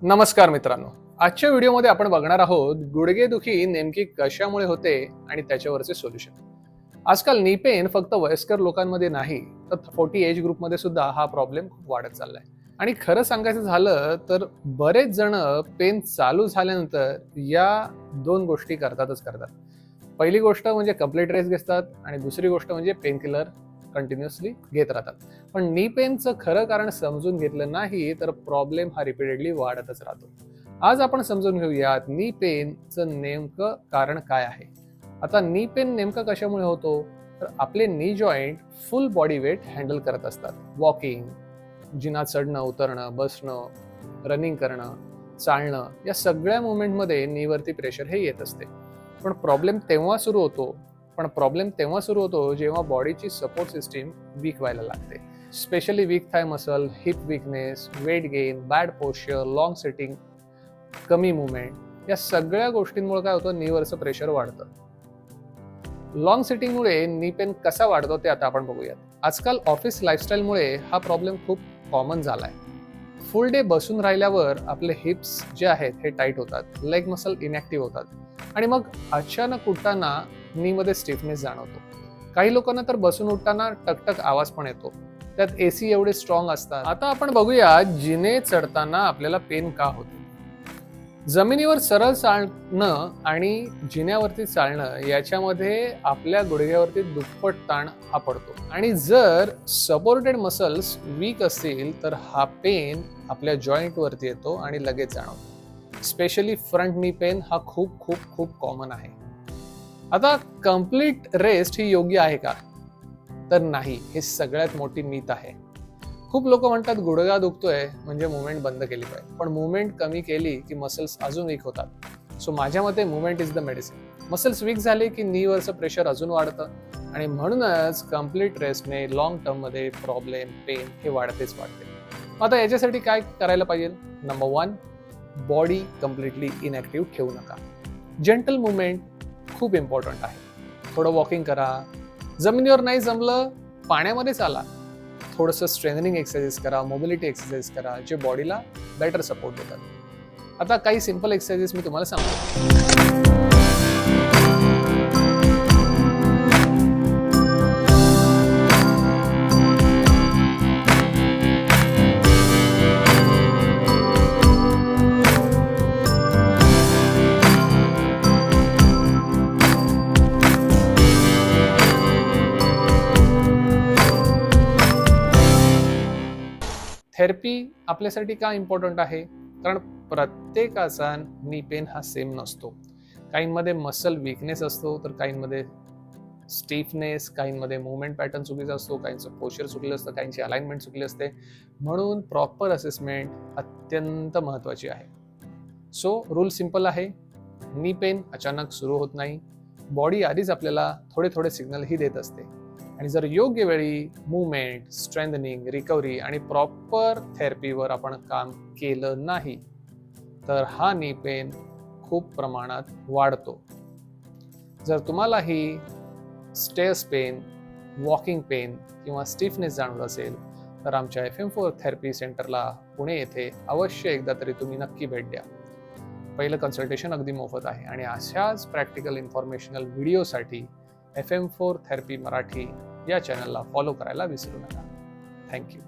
नमस्कार मित्रांनो, आजच्या व्हिडिओमध्ये आपण बघणार आहोत गुडघेदुखी नेमकी कशामुळे होते आणि त्याच्यावरचे सोल्युशन. आजकाल नी पेन फक्त वयस्कर लोकांमध्ये नाही तर 40 एज ग्रुपमध्ये सुद्धा हा प्रॉब्लेम खूप वाढत चाललाय. आणि खरं सांगायचं झालं तर बरेच जण पेन चालू झाल्यानंतर या दोन गोष्टी करतातच करतात. पहिली गोष्ट म्हणजे कंप्लीट रेस्ट घेतात आणि दुसरी गोष्ट म्हणजे पेन किलर कंटिन्युअसली घेत राहतात. पण नी पेनचं खरं कारण समजून घेतलं नाही तर प्रॉब्लेम हा रिपीटेडली वाढतच राहतो. आज आपण समजून घेऊयात नी पेनचं नेमकं कारण काय आहे. आता नी पेन नेमका कशामुळे होतो, तर आपले नी joint full body weight handle करत असतात. वॉकिंग, जिना चढणं उतरणं, बसणं, रनिंग करणं, चालणं या सगळ्या मुवमेंटमध्ये नीवरती प्रेशर हे येत असते. पण प्रॉब्लेम तेव्हा सुरू होतो जेव्हा बॉडीची सपोर्ट सिस्टीम वीक व्हायला लागते. Specially weak thigh muscle, hip weakness, weight gain, bad posture, long sitting, कमी मुवमेंट या सगळ्या गोष्टींमुळे काय होतं, नीवरचं प्रेशर वाढतं. लॉंग सिटिंगमुळे नी पेन कसा वाढतो ते आता आपण बघूयात. आजकाल ऑफिस लाईफस्टाईलमुळे हा प्रॉब्लेम खूप कॉमन झालाय. फुल डे बसून राहिल्यावर आपले हिप्स जे आहेत हे टाईट होतात, लेग मसल इनॅक्टिव्ह होतात आणि मग अचानक उठताना नी मध्ये स्टिफनेस जाणवतो. काही लोकांना तर बसून उठताना टकटक आवाज पण येतो. त्यात एसी एवढे स्ट्रॉंग असतात. आता आपण बघूया जिने चढताना आपल्याला पेन का होते. जमिनीवर सरळ चालणं आणि जिन्यावरती चालणं याच्यामध्ये आपल्या गुडघ्यावरती दुप्पट ताण हा पडतो आणि जर सपोर्टेड मसल्स वीक असतील तर हा पेन आपल्या जॉईंट वरती येतो आणि लगेच जाणवतो. स्पेशली फ्रंट नी पेन हा खूप खूप खूप कॉमन आहे. आता कंप्लीट रेस्ट ही योग्य आहे का, तर नाही. हे सगळ्यात मोठी मिथ आहे. खूप लोक म्हणतात गुडघा दुखतोय म्हणजे मुवमेंट बंद केली पाहिजे, पण मुवमेंट कमी केली की मसल्स अजून वीक होतात. सो माझ्या मते movement is the medicine. Muscles weak झाले की नीवरचं प्रेशर अजून वाढतं आणि म्हणूनच कंप्लीट रेस्टने लॉंग टर्म मध्ये प्रॉब्लेम, पेन हे वाढतेच वाढते. आता याच्यासाठी काय करायला पाहिजे. नंबर 1, बॉडी कम्प्लिटली इनॅक्टिव्ह ठेवू नका. जेंटल मुवमेंट खूप इम्पॉर्टंट आहे. थोडं वॉकिंग करा, जमिनीवर नाही जमलं पाण्यामध्ये चाला, थोडंसं स्ट्रेंथनिंग एक्सरसाइज करा, मोबिलिटी एक्सरसाइज करा जे बॉडीला बेटर सपोर्ट देतात. आता काही सिंपल एक्सरसाइजेस मी तुम्हाला सांगतो. थेरपी आपल्यासाठी का इम्पॉर्टंट आहे, कारण प्रत्येकाचा नी पेन हा सेम नसतो. काहींमध्ये मसल वीकनेस असतो, तर काहींमध्ये स्टिफनेस, काहींमध्ये मुवमेंट पॅटर्न चुकीचा असतो, काहींचं पोश्चर चुकलं असतं, काहींची अलाइनमेंट चुकली असते. म्हणून प्रॉपर असेसमेंट अत्यंत महत्त्वाची आहे. सो रूल सिंपल आहे. नी पेन अचानक सुरू होत नाही. बॉडी आधीच आपल्याला थोडे थोडे सिग्नल ही देत असते आणि जर योग्य वेळी मूवमेंट, स्ट्रेंथनिंग, रिकव्हरी आणि प्रॉपर थेरपीवर आपण काम केलं नाही तर हा नी पेन खूप प्रमाणात वाढतो. जर तुम्हालाही स्टेअर्स पेन, वॉकिंग पेन किंवा स्टिफनेस जाणवत असेल तर आमच्या FM4 थेरपी सेंटरला पुणे येथे अवश्य एकदा तरी तुम्ही नक्की भेट द्या. पहिलं कन्सल्टेशन अगदी मोफत आहे आणि अशाच प्रॅक्टिकल इन्फॉर्मेशनल व्हिडिओसाठी FM4 थेरपी मराठी या चॅनलला फॉलो करायला विसरू नका. थँक्यू.